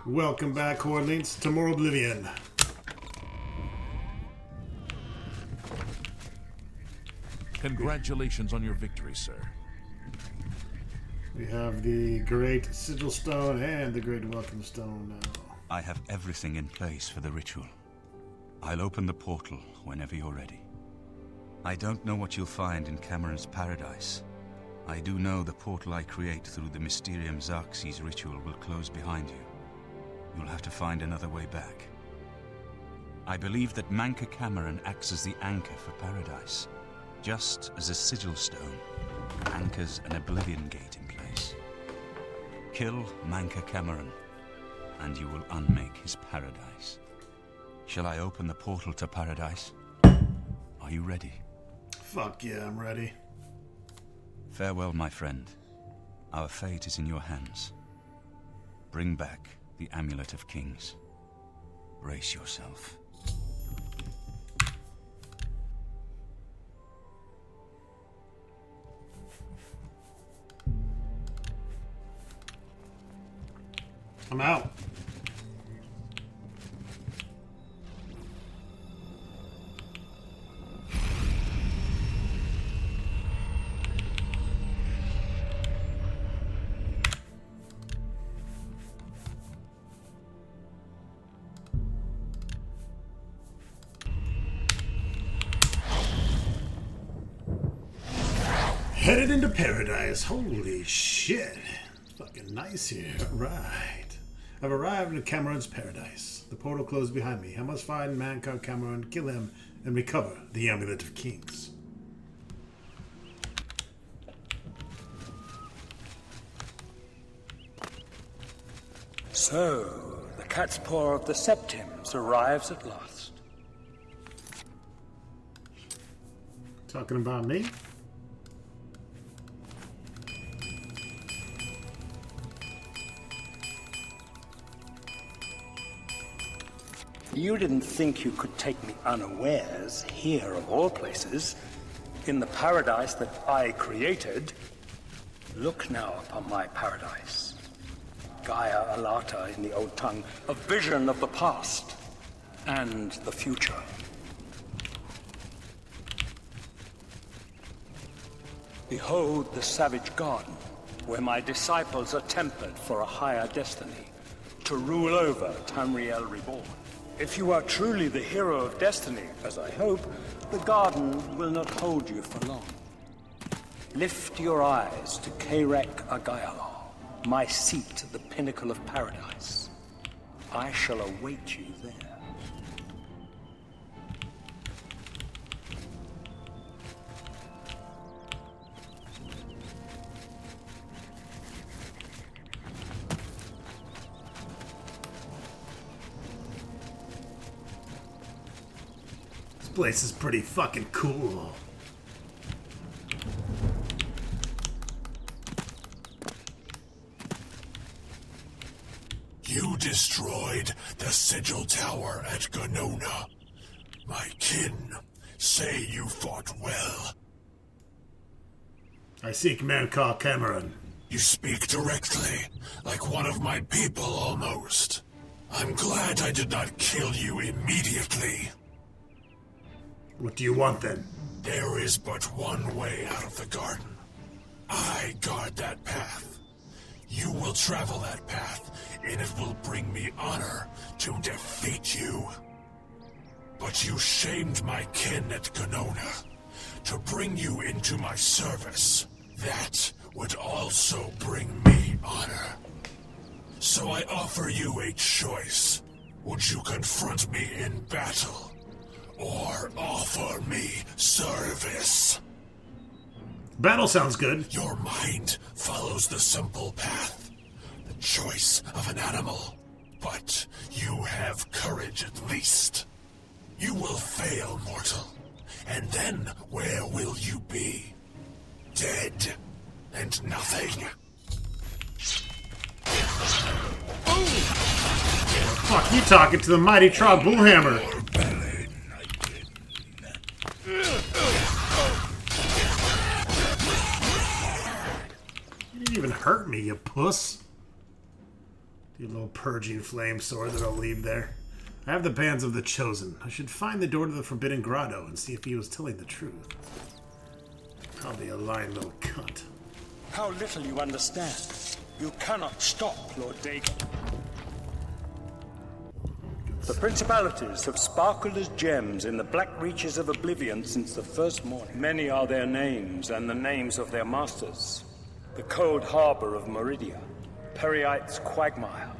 Welcome back, coordinates, to more Oblivion. Congratulations on your victory, sir. We have the Great Sigil Stone and the Great Welcome Stone now. I have everything in place for the ritual. I'll open the portal whenever you're ready. I don't know what you'll find in Cameron's paradise. I do know the portal I create through the Mysterium Xarxes ritual will close behind you. You'll have to find another way back. I believe that Manca Cameron acts as the anchor for paradise, just as a sigil stone anchors an Oblivion gate in place. Kill Manca Cameron, and you will unmake his paradise. Shall I open the portal to paradise? Are you ready? Fuck yeah, I'm ready. Farewell, my friend. Our fate is in your hands. Bring back the Amulet of Kings. Brace yourself. I'm out. Headed into paradise. Holy shit. Fucking nice here. Alright. I've arrived in Cameron's paradise. The portal closed behind me. I must find Manca Cameron, kill him, and recover the Amulet of Kings. So, the cat's paw of the Septims arrives at last. Talking about me? You didn't think you could take me unawares, here of all places, in the paradise that I created. Look now upon my paradise. Gaia Alata in the old tongue, a vision of the past and the future. Behold the savage garden, where my disciples are tempered for a higher destiny, to rule over Tamriel Reborn. If you are truly the hero of destiny, as I hope, the garden will not hold you for long. Lift your eyes to Karek Agayala, my seat at the pinnacle of paradise. I shall await you there. This place is pretty fucking cool. You destroyed the Sigil Tower at Ganona. My kin say you fought well. I seek Manca Cameron. You speak directly, like one of my people almost. I'm glad I did not kill you immediately. What do you want then? There is but one way out of the garden. I guard that path. You will travel that path, and it will bring me honor to defeat you. But you shamed my kin at Ganona. To bring you into my service, that would also bring me honor. So I offer you a choice. Would you confront me in battle, or offer me service? Battle sounds good. Your mind follows the simple path, the choice of an animal. But you have courage at least. You will fail, mortal. And then where will you be? Dead and nothing. Fuck, you talking to the mighty Trog Bullhammer. You didn't even hurt me, you puss. You little purging flame sword that I'll leave there. I have the bands of the Chosen. I should find the door to the Forbidden Grotto and see if he was telling the truth. I'll be a lying little cunt. How little you understand. You cannot stop Lord Dagon. The principalities have sparkled as gems in the black reaches of Oblivion since the first morning. Many are their names and the names of their masters. The cold harbor of Meridia, Periite's quagmire,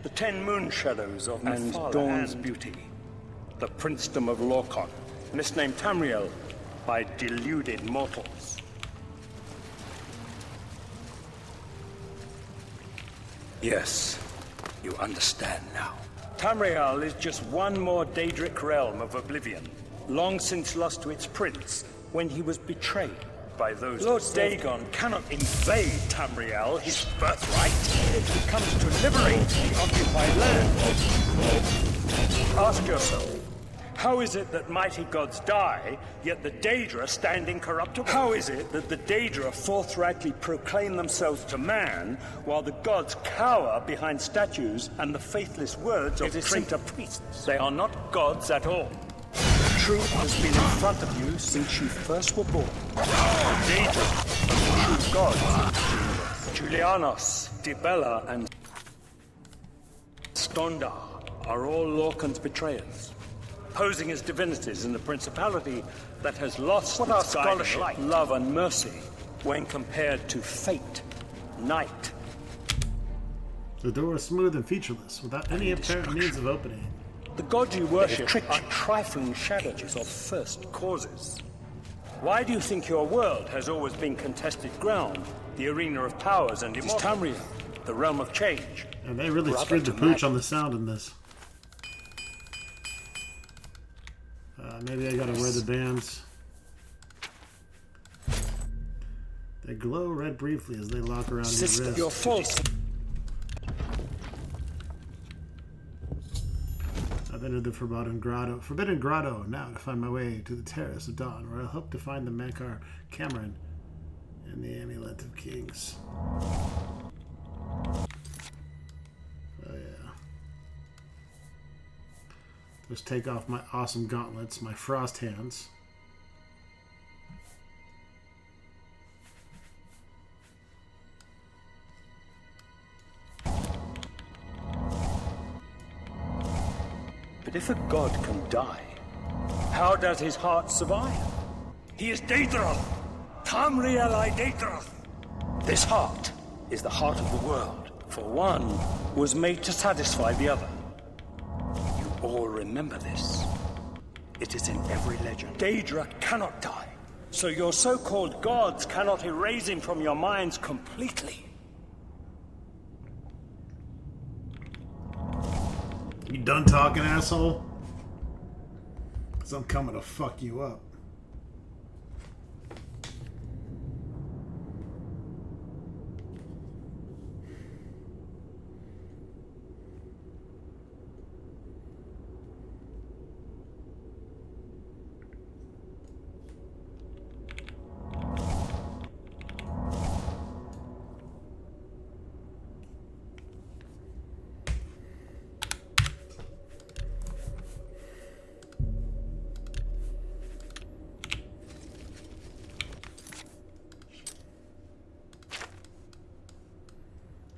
the 10 moon shadows of and Dawn's beauty, the princedom of Lorcon, misnamed Tamriel by deluded mortals. Yes, you understand now. Tamriel is just one more Daedric realm of Oblivion, long since lost to its prince when he was betrayed by those. Lord Dagon cannot invade Tamriel, his birthright. He comes to liberate the occupied land. Ask yourself, how is it that mighty gods die, yet the Daedra stand incorruptible? How is it that the Daedra forthrightly proclaim themselves to man, while the gods cower behind statues and the faithless words of traitor priests? They are not gods at all. The truth has been in front of you since you first were born. The Daedra of the true gods, Julianos, Dibella, and Stondar are all Lorcan's betrayers, posing as divinities in the principality that has lost its scholarship, light, love, and mercy when compared to fate, night. The door is smooth and featureless, without any apparent means of opening. The gods you worship are trifling shadows of first causes. Why do you think your world has always been contested ground, the arena of powers and immortals? Tamriel, the realm of change. And they really screwed the pooch on the sound in this. Maybe I gotta wear the bands. They glow red briefly as they lock around your wrist. You're false. I've entered the Forbidden Grotto now to find my way to the Terrace of Dawn, where I hope to find the Mankar Cameron and the Amulet of Kings. Oh yeah. Let's take off my awesome gauntlets, my frost hands. But if a god can die, how does his heart survive? He is Daedra! Tamriel I Daedra! This heart is the heart of the world, for one was made to satisfy the other. You all remember this. It is in every legend. Daedra cannot die, so your so-called gods cannot erase him from your minds completely. You done talking, asshole? 'Cause I'm coming to fuck you up.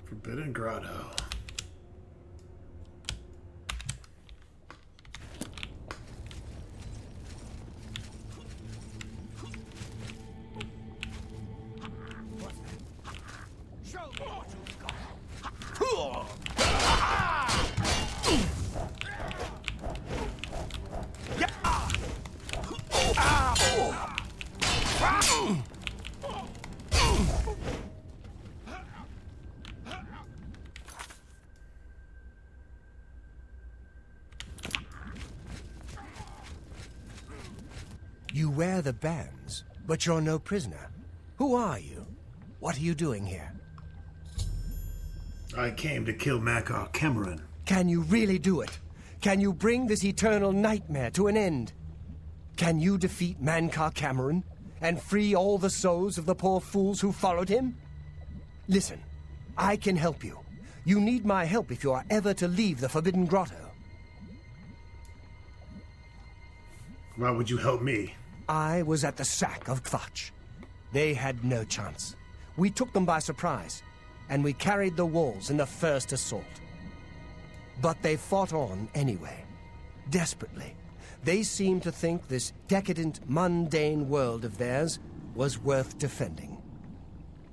Forbidden Grotto. You wear the bands, but you're no prisoner. Who are you? What are you doing here? I came to kill Mankar Cameron. Can you really do it? Can you bring this eternal nightmare to an end? Can you defeat Mankar Cameron and free all the souls of the poor fools who followed him? Listen, I can help you. You need my help if you are ever to leave the Forbidden Grotto. Why would you help me? I was at the sack of Kvatch. They had no chance. We took them by surprise, and we carried the walls in the first assault. But they fought on anyway, desperately. They seemed to think this decadent, mundane world of theirs was worth defending.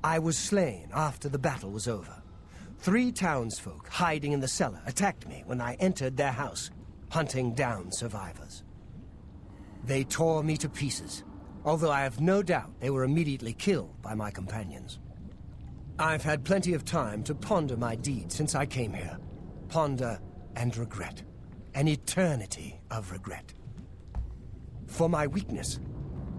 I was slain after the battle was over. 3 townsfolk hiding in the cellar attacked me when I entered their house, hunting down survivors. They tore me to pieces, although I have no doubt they were immediately killed by my companions. I've had plenty of time to ponder my deed since I came here. Ponder and regret. An eternity of regret. For my weakness,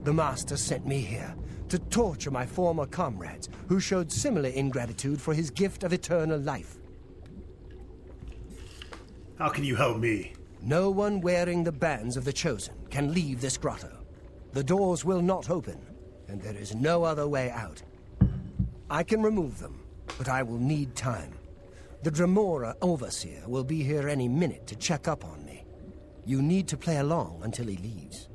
the Master sent me here to torture my former comrades who showed similar ingratitude for his gift of eternal life. How can you help me? No one wearing the bands of the Chosen can leave this grotto. The doors will not open, and there is no other way out. I can remove them, but I will need time. The Dremora Overseer will be here any minute to check up on me. You need to play along until he leaves.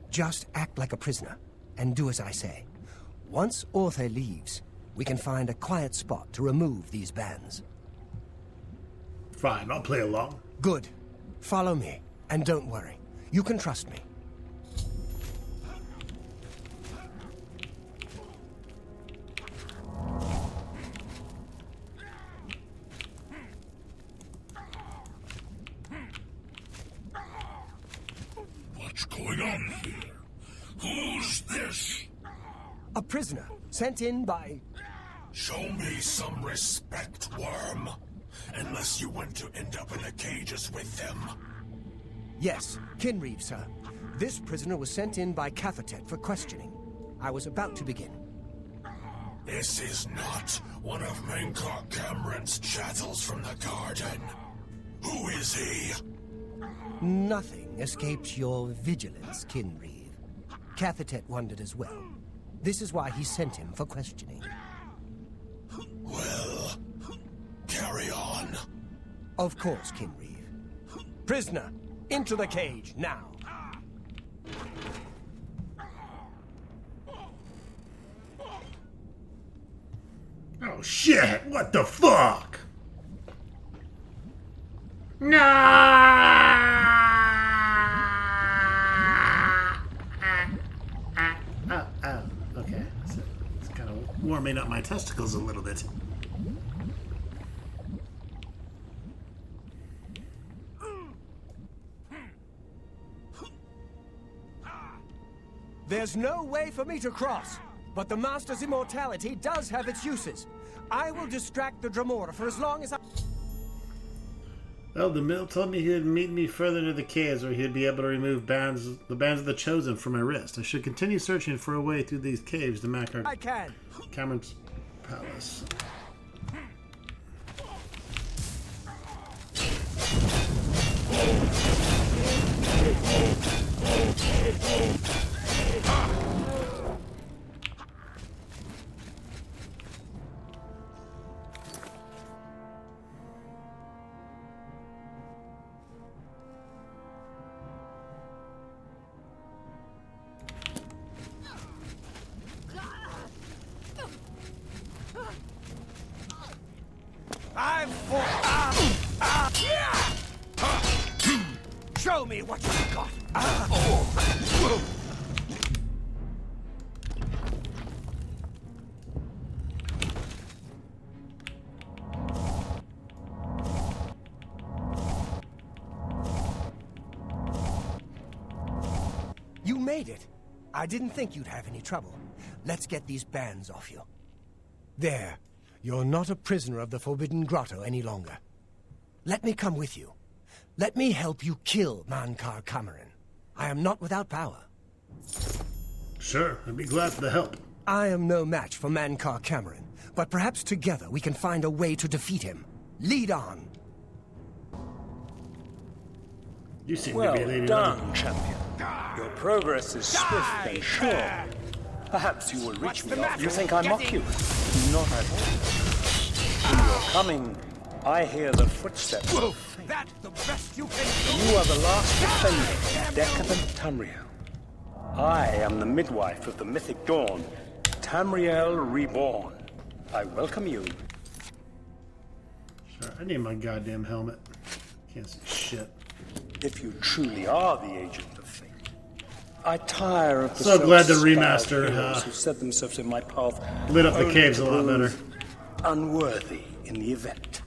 Just act like a prisoner, and do as I say. Once Orthe leaves, we can find a quiet spot to remove these bands. Fine, I'll play along. Good. Follow me, and don't worry. You can trust me. What's going on here? Who's this? A prisoner, sent in by... Show me some respect, worm. Unless you want to end up in the cages with them. Yes, Kinreeve, sir. This prisoner was sent in by Cathatet for questioning. I was about to begin. This is not one of Mankar Cameron's chattels from the garden. Who is he? Nothing escapes your vigilance, Kinreeve. Cathatet wondered as well. This is why he sent him for questioning. Well, carry on. Of course, Kinreeve. Prisoner, into the cage, now. Oh shit, what the fuck? No! Oh, okay. So it's kind of warming up my testicles a little bit. There's no way for me to cross, but the Master's immortality does have its uses. I will distract the Dremora for as long as I... Well, the mill told me he'd meet me further into the caves where he'd be able to remove the bands of the Chosen from my wrist. I should continue searching for a way through these caves to Mankar I can. Cameron's palace. Show me what you've got. You made it. I didn't think you'd have any trouble. Let's get these bands off you. There. You're not a prisoner of the Forbidden Grotto any longer. Let me come with you. Let me help you kill Mankar Cameron. I am not without power. Sure, I'd be glad for the help. I am no match for Mankar Cameron, but perhaps together we can find a way to defeat him. Lead on. You seem Well to be a lady. done, champion. Your progress is swift and sure. Perhaps you will reach me after you think I mock you. Not at all. In your coming, I hear the footsteps of fate. That the best you can do. You are the last defender of decadent Tamriel. I am the midwife of the mythic dawn, Tamriel Reborn. I welcome you. Sure, I need my goddamn helmet. Can't see shit. If you truly are the agent of fate, I tire of the So glad the self-styled remaster, heroes who set themselves in my path lit up the only caves to a lot better. prove unworthy in the event.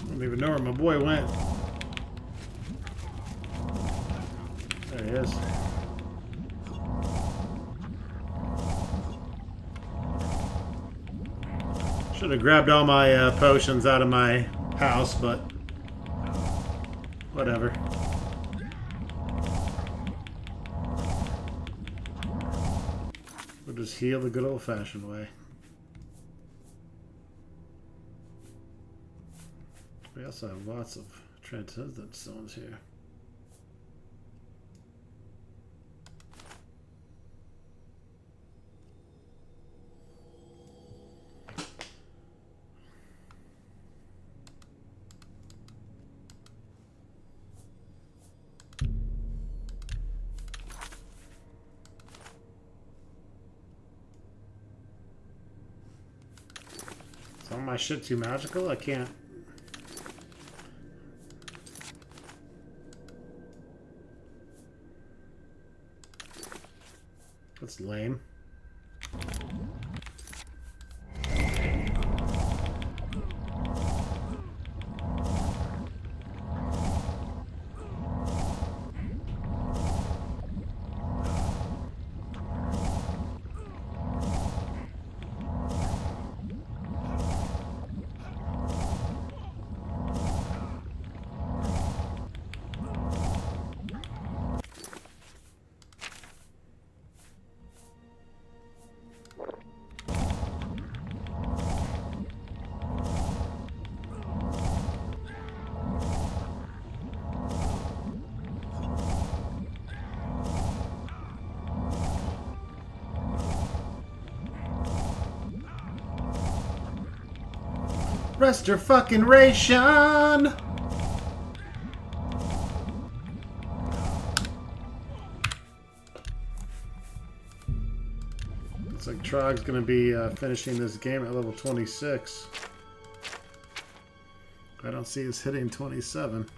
I don't even know where my boy went. There he is. Should have grabbed all my potions out of my house, but whatever. We'll just heal the good old-fashioned way. We also have lots of transcendent stones here. Is all my shit too magical? I can't. That's lame. Restoration! Looks like Trog's gonna be finishing this game at level 26. I don't see us hitting 27.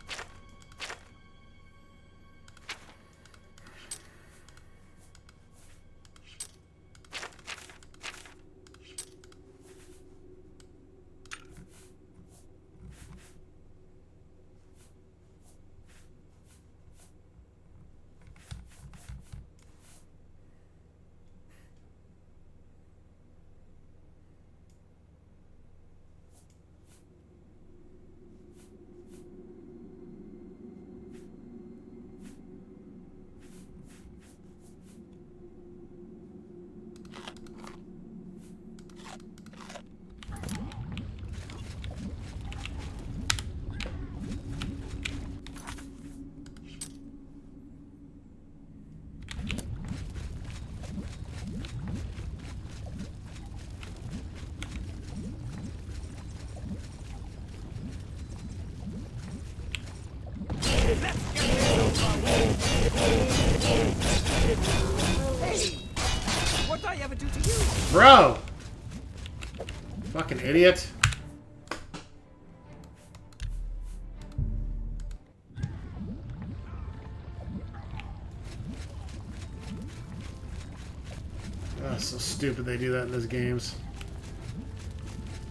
Bro! Fucking idiot. Oh, so stupid they do that in those games.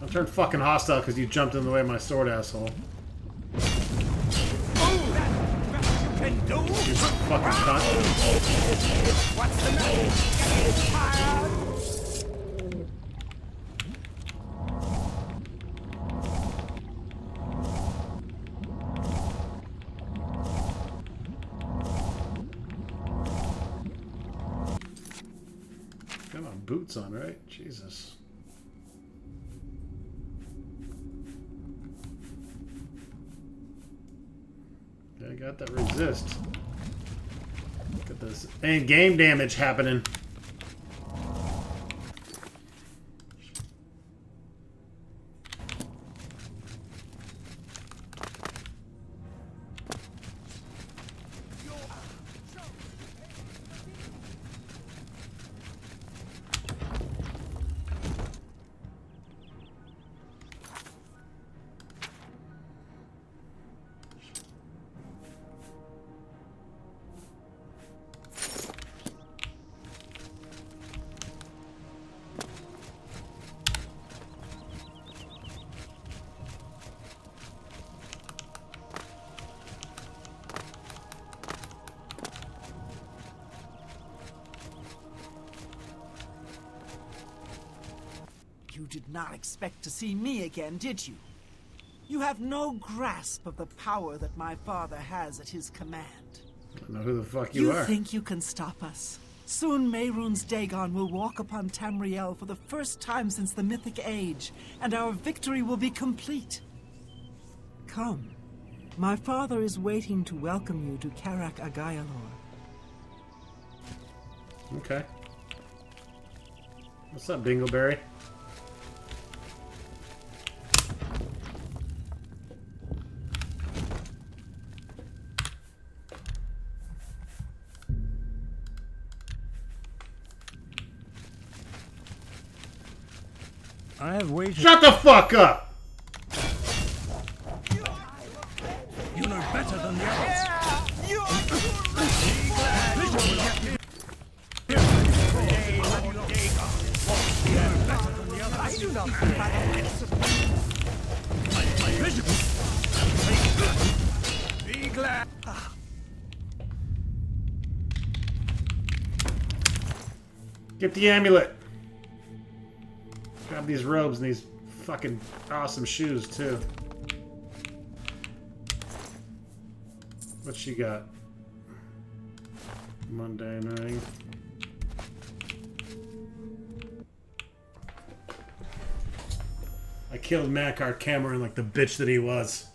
I turned fucking hostile because you jumped in the way of my sword, asshole. You fucking cunt. What's the matter? Got my boots on, right? Jesus. I got that resist. Look at this. And game damage happening. You did not expect to see me again, did you? You have no grasp of the power that my father has at his command. I don't know who the fuck you are. You think you can stop us? Soon Mehrunes Dagon will walk upon Tamriel for the first time since the Mythic Age, and our victory will be complete. Come. My father is waiting to welcome you to Karak Agayalor. Okay. What's up, Dingleberry? I have waited. Shut the fuck up! You know better than the others. I do not Be glad. Get the amulet. Grab these robes and these fucking awesome shoes, too. What she got? Mundane ring. I killed Makar Cameron like the bitch that he was.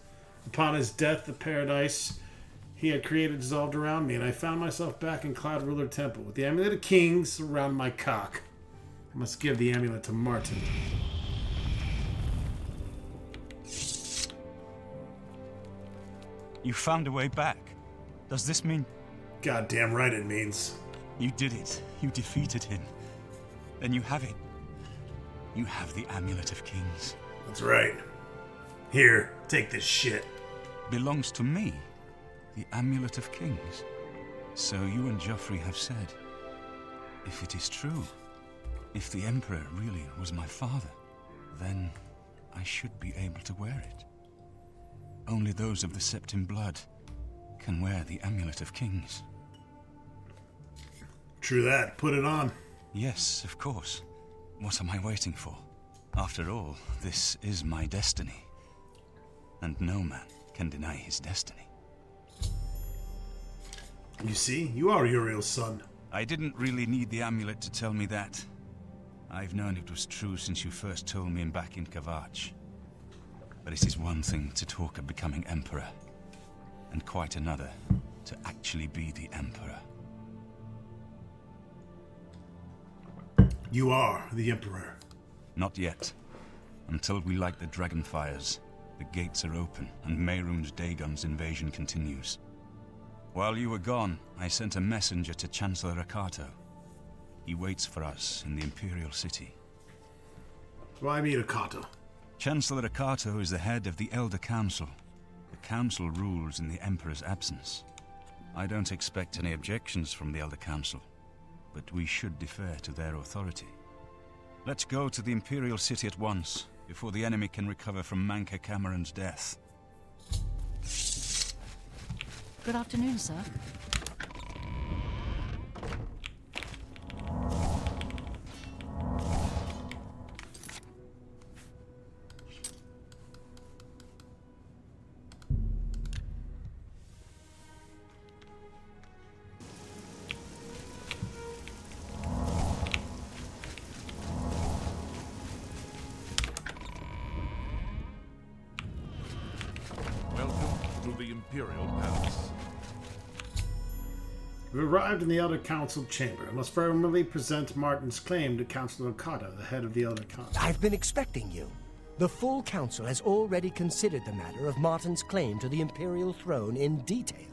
Upon his death, the paradise he had created dissolved around me, and I found myself back in Cloud Ruler Temple with the Amulet of Kings around my cock. I must give the amulet to Martin. You found a way back. Does this mean... Goddamn right it means. You did it. You defeated him. Then you have it. You have the Amulet of Kings. That's right. Here, take this shit. Belongs to me. The Amulet of Kings. So you and Joffrey have said. If it is true, if the Emperor really was my father, then I should be able to wear it. Only those of the Septim blood can wear the Amulet of Kings. True that. Put it on. Yes, of course. What am I waiting for? After all, this is my destiny. And no man can deny his destiny. You see, you are Uriel's son. I didn't really need the amulet to tell me that. I've known it was true since you first told me back in Kavach. But it is one thing to talk of becoming Emperor, and quite another to actually be the Emperor. You are the Emperor. Not yet. Until we light the dragon fires, the gates are open, and Mehrunes Dagon's invasion continues. While you were gone, I sent a messenger to Chancellor Akato. He waits for us in the Imperial City. Why meet Akato? Chancellor Akato is the head of the Elder Council. The Council rules in the Emperor's absence. I don't expect any objections from the Elder Council, but we should defer to their authority. Let's go to the Imperial City at once, before the enemy can recover from Manka Cameron's death. Good afternoon, sir. The Imperial Palace. We arrived in the Elder Council chamber. I must formally present Martin's claim to Councilor Okada, the head of the Elder Council. I've been expecting you. The full council has already considered the matter of Martin's claim to the Imperial throne in detail.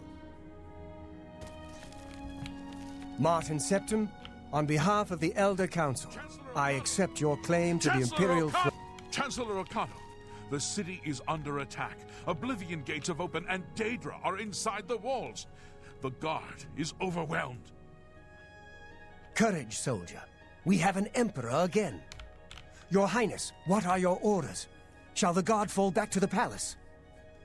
Martin Septim, on behalf of the Elder Council, I accept your claim to the Imperial throne. Chancellor Okada, the city is under attack. Oblivion gates have opened and Daedra are inside the walls. The guard is overwhelmed. Courage, soldier. We have an emperor again. Your Highness, what are your orders? Shall the guard fall back to the palace?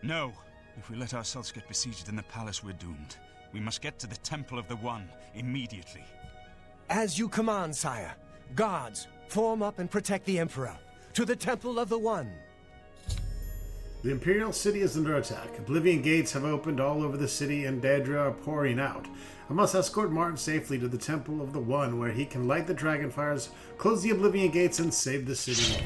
No. If we let ourselves get besieged in the palace, we're doomed. We must get to the Temple of the One immediately. As you command, sire. Guards, form up and protect the emperor. To the Temple of the One. The Imperial City is under attack. Oblivion gates have opened all over the city and Daedra are pouring out. I must escort Martin safely to the Temple of the One, where he can light the dragon fires, close the Oblivion gates, and save the city.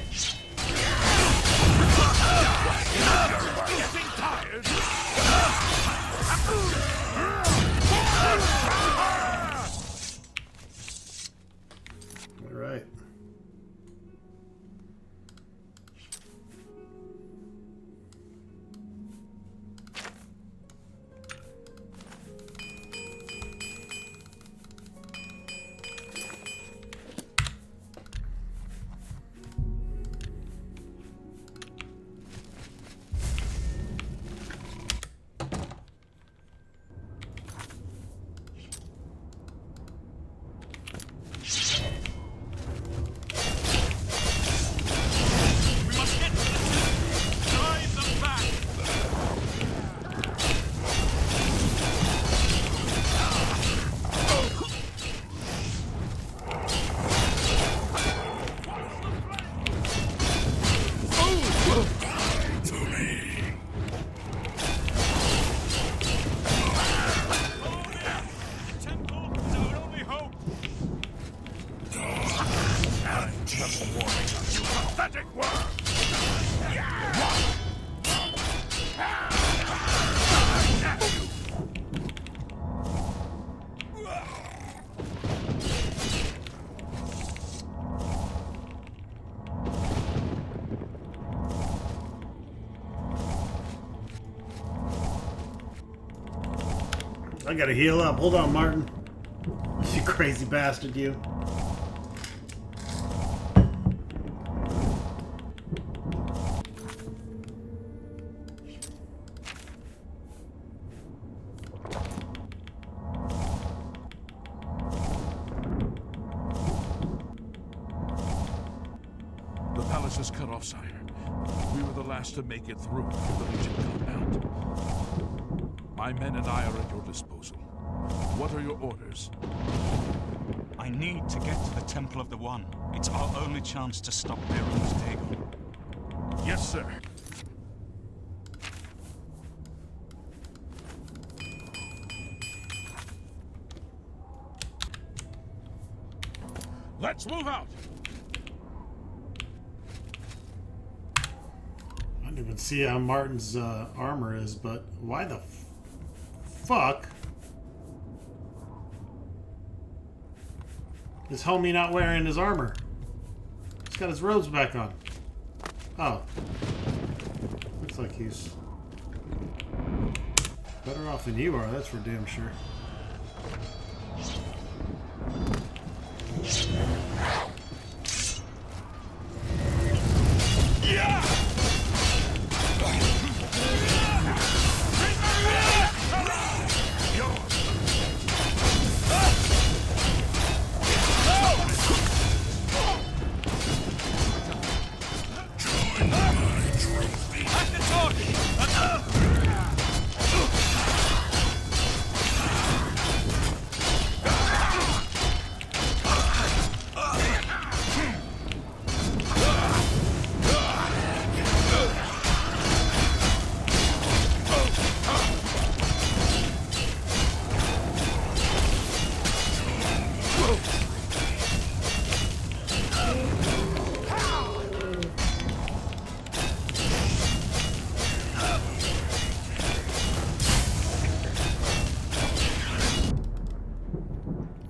All right. I gotta heal up. Hold on, Martin. You crazy bastard, you. The palace is cut off, sire. We were the last to make it through the Legion compound. My men and I are at your disposal. What are your orders? I need to get to the Temple of the One. It's our only chance to stop Mehrunes Dagon. Yes, sir. Let's move out! I didn't even see how Martin's armor is, but why the fuck is homie not wearing his armor? He's got his robes back on. Oh. Looks like he's better off than you are, that's for damn sure.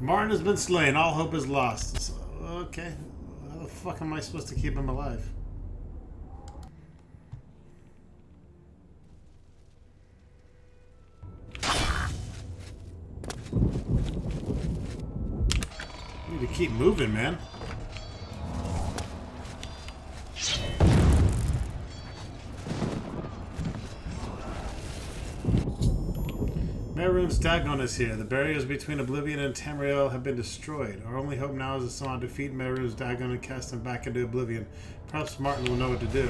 Martin has been slain. All hope is lost. So, okay. How the fuck am I supposed to keep him alive? Need to keep moving, man. Mehrunes Dagon is here. The barriers between Oblivion and Tamriel have been destroyed. Our only hope now is to somehow defeat Mehrunes Dagon and cast him back into Oblivion. Perhaps Martin will know what to do.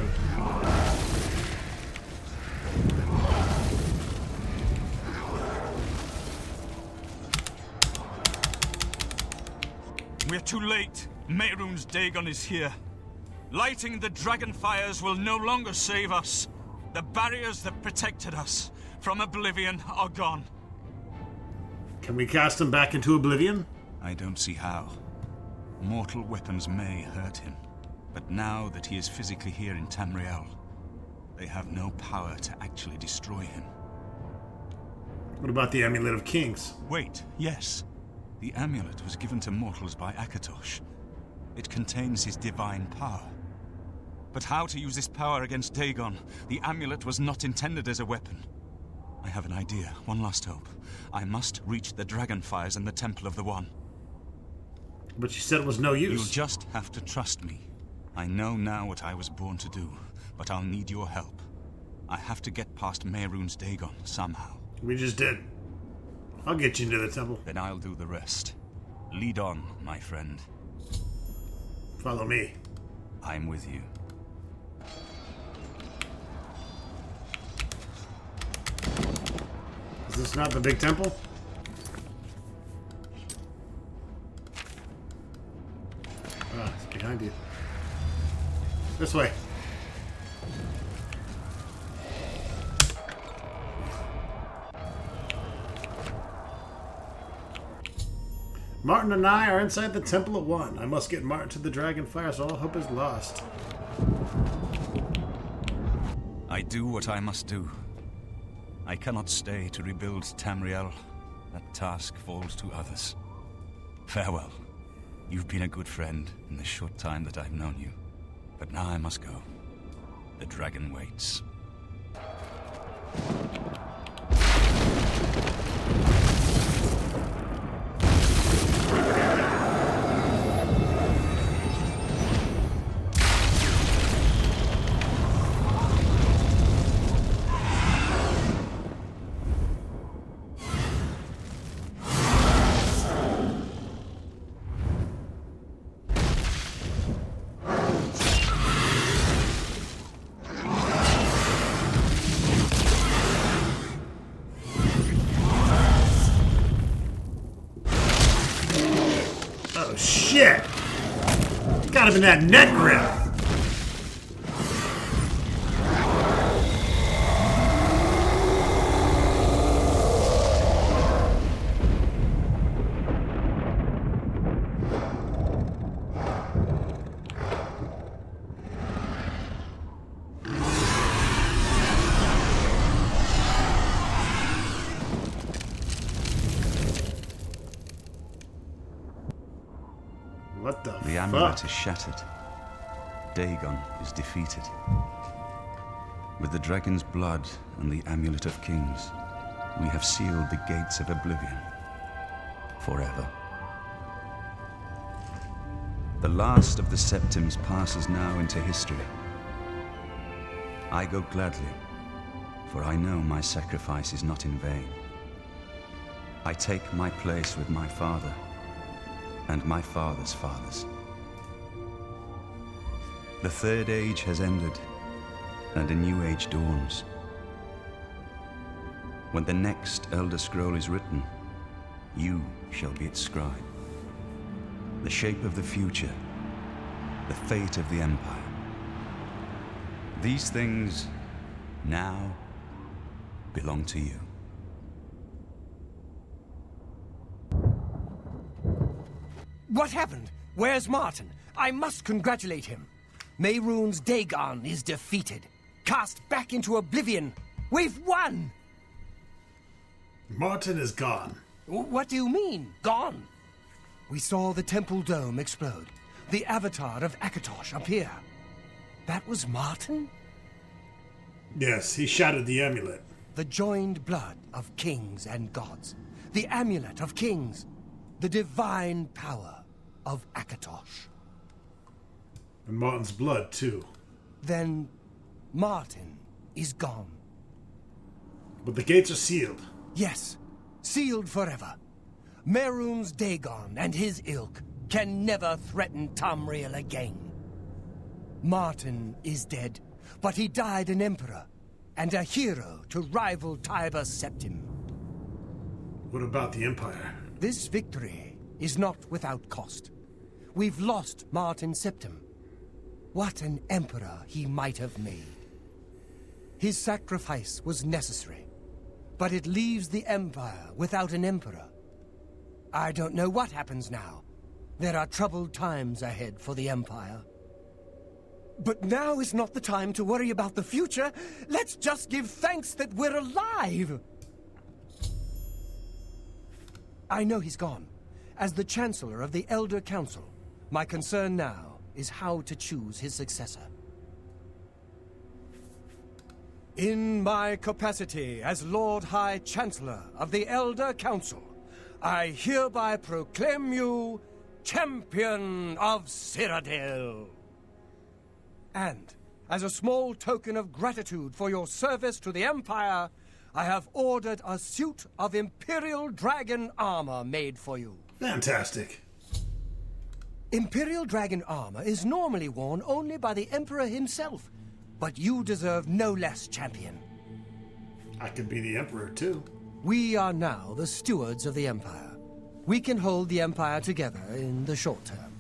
We're too late. Mehrunes Dagon is here. Lighting the dragon fires will no longer save us. The barriers that protected us from Oblivion are gone. Can we cast him back into Oblivion? I don't see how. Mortal weapons may hurt him, but now that he is physically here in Tamriel, they have no power to actually destroy him. What about the Amulet of Kings? Wait, yes. The amulet was given to mortals by Akatosh. It contains his divine power. But how to use this power against Dagon? The amulet was not intended as a weapon. I have an idea. One last hope. I must reach the Dragonfires and the Temple of the One. But you said it was no use. You'll just have to trust me. I know now what I was born to do, but I'll need your help. I have to get past Mehrunes Dagon somehow. We just did. I'll get you into the temple. Then I'll do the rest. Lead on, my friend. Follow me. I'm with you. Is this not the big temple? Ah, it's behind you. This way. Martin and I are inside the Temple of One. I must get Martin to the Dragonfire, so all hope is lost. I do what I must do. I cannot stay to rebuild Tamriel. That task falls to others. Farewell. You've been a good friend in the short time that I've known you. But now I must go. The dragon waits. Oh shit! Got him in that neck grip! What the The amulet fuck? is shattered. Dagon is defeated. With the dragon's blood and the Amulet of Kings, we have sealed the gates of Oblivion forever. The last of the Septims passes now into history. I go gladly, for I know my sacrifice is not in vain. I take my place with my father and my father's fathers. The Third Age has ended, and a new age dawns. When the next Elder Scroll is written, you shall be its scribe. The shape of the future, the fate of the Empire. These things now belong to you. What happened? Where's Martin? I must congratulate him. Mehrunes Dagon is defeated. Cast back into Oblivion. We've won! Martin is gone. What do you mean, gone? We saw the temple dome explode. The avatar of Akatosh appear. That was Martin? Yes, he shattered the amulet. The joined blood of kings and gods. The amulet of kings. The divine power of Akatosh. And Martin's blood, too. Then Martin is gone. But the gates are sealed. Yes, sealed forever. Mehrunes Dagon and his ilk can never threaten Tamriel again. Martin is dead, but he died an emperor and a hero to rival Tiber Septim. What about the Empire? This victory is not without cost. We've lost Martin Septim. What an emperor he might have made. His sacrifice was necessary, but it leaves the Empire without an emperor. I don't know what happens now. There are troubled times ahead for the Empire. But now is not the time to worry about the future. Let's just give thanks that we're alive! I know he's gone. As the Chancellor of the Elder Council, my concern now is how to choose his successor. In my capacity as Lord High Chancellor of the Elder Council, I hereby proclaim you Champion of Cyrodiil. And, as a small token of gratitude for your service to the Empire, I have ordered a suit of Imperial Dragon armor made for you. Fantastic. Imperial Dragon armor is normally worn only by the Emperor himself, but you deserve no less, Champion. I could be the Emperor, too. We are now the stewards of the Empire. We can hold the Empire together in the short term.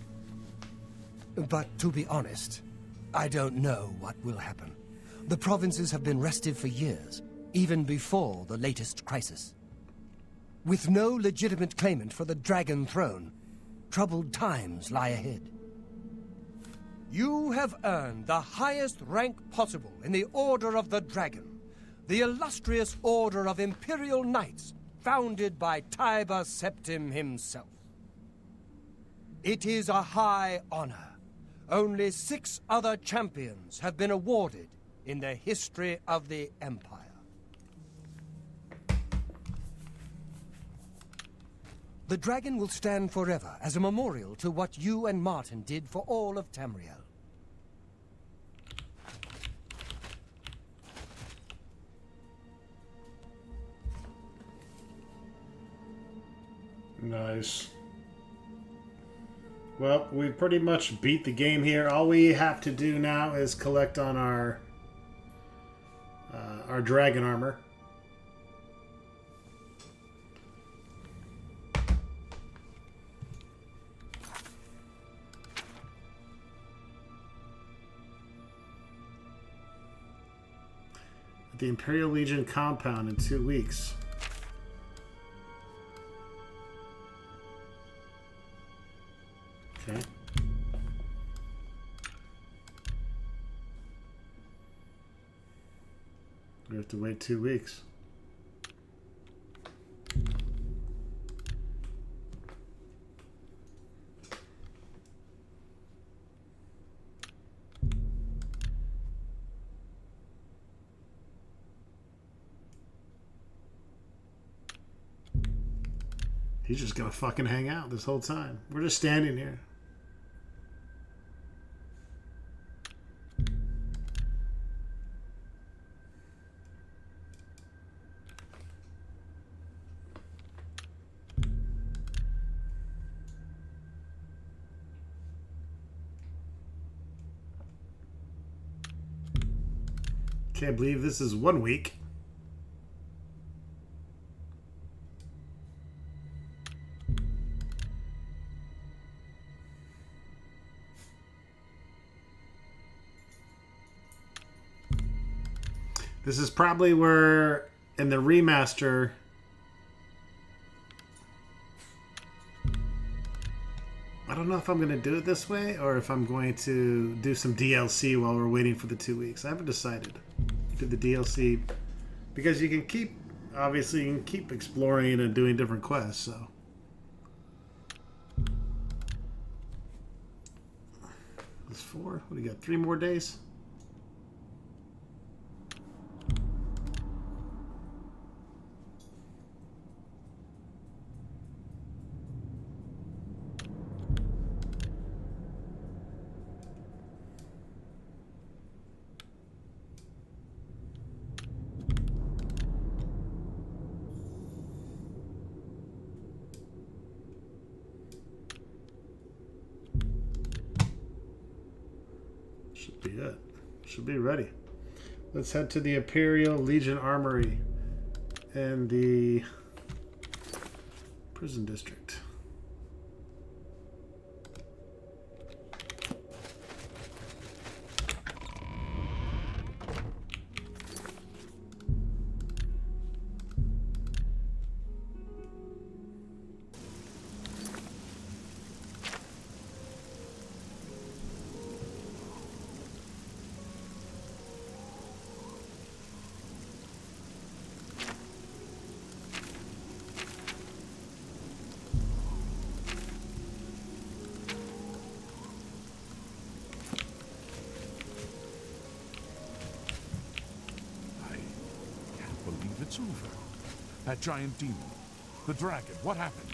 But to be honest, I don't know what will happen. The provinces have been restive for years, even before the latest crisis. With no legitimate claimant for the Dragon Throne, troubled times lie ahead. You have earned the highest rank possible in the Order of the Dragon, the illustrious Order of Imperial Knights, founded by Tiber Septim himself. It is a high honor. Only 6 other champions have been awarded in the history of the Empire. The dragon will stand forever as a memorial to what you and Martin did for all of Tamriel. Nice. Well, we pretty much beat the game here. All we have to do now is collect on our dragon armor. At the Imperial Legion compound in 2 weeks. Okay. We have to wait 2 weeks. He's just gonna fucking hang out this whole time. We're just standing here. Can't believe this is 1 week. This is probably where, in the remaster, I don't know if I'm going to do it this way or if I'm going to do some DLC while we're waiting for the 2 weeks. I haven't decided. Do the DLC because you can keep, obviously, you can keep exploring and doing different quests. So, that's 4. What do you got? 3 more days. Should be it. Should be ready. Let's head to the Imperial Legion Armory and the prison district. It's over. That giant demon. The dragon. What happened?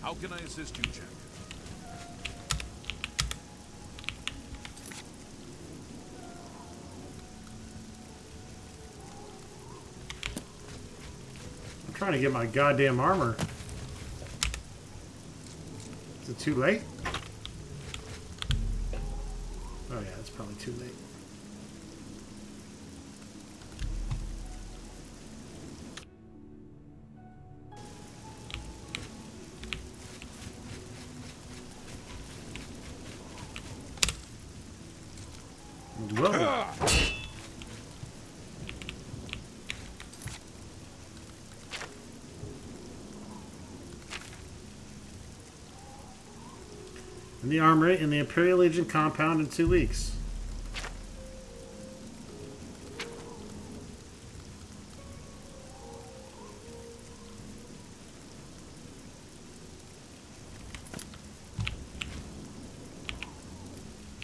How can I assist you, champion? I'm trying to get my goddamn armor. Is it too late? Oh yeah, it's probably too late. Whoa. In the armory in the Imperial Legion compound in 2 weeks.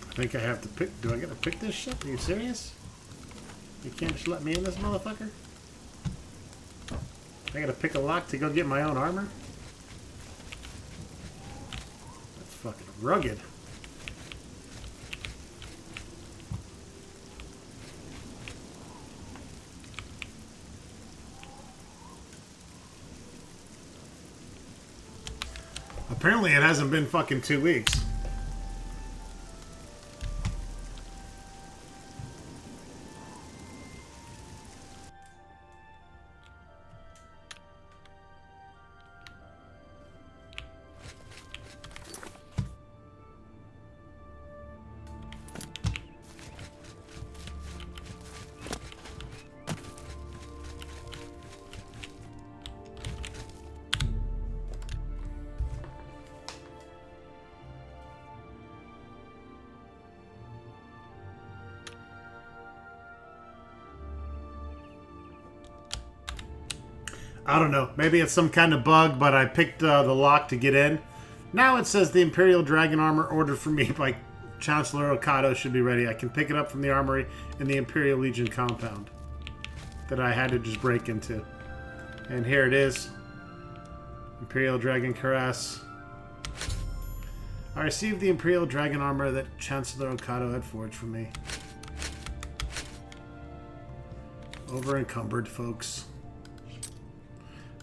I think I have to pick. Do I get to pick this shit? Are you serious? You can't just let me in this motherfucker? I gotta pick a lock to go get my own armor? That's fucking rugged. Apparently it hasn't been fucking 2 weeks. I don't know. Maybe it's some kind of bug, but I picked the lock to get in. Now it says the Imperial Dragon Armor ordered for me by Chancellor Okado should be ready. I can pick it up from the armory in the Imperial Legion compound. that I had to just break into. And here it is. Imperial Dragon Cuirass. I received the Imperial Dragon armor that Chancellor Okado had forged for me. Over encumbered, folks.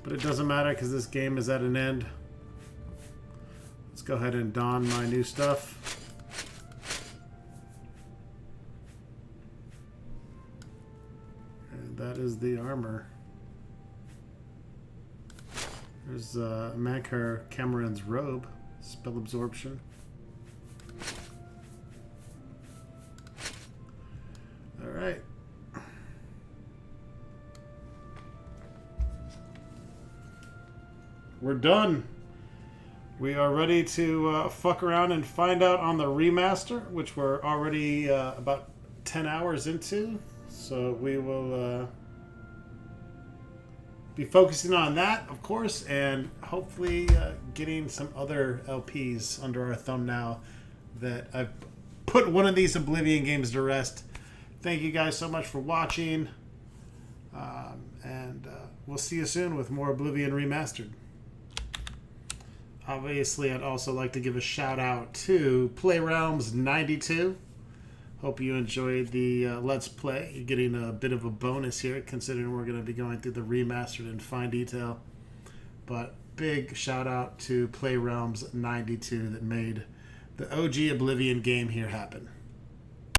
But it doesn't matter because this game is at an end. Let's go ahead and don my new stuff. And that is the armor. There's Mankar Cameron's robe. Spell absorption. Alright. We're done. We are ready to fuck around and find out on the remaster, which we're already about 10 hours into. So we will be focusing on that, of course, and hopefully getting some other LPs under our thumb now that I've put one of these Oblivion games to rest. Thank you guys so much for watching, and we'll see you soon with more Oblivion Remastered. Obviously, I'd also like to give a shout out to PlayRealms92. Hope you enjoyed the Let's Play. You're getting a bit of a bonus here, considering we're going to be going through the remastered in fine detail. But big shout out to PlayRealms92 that made the OG Oblivion game here happen.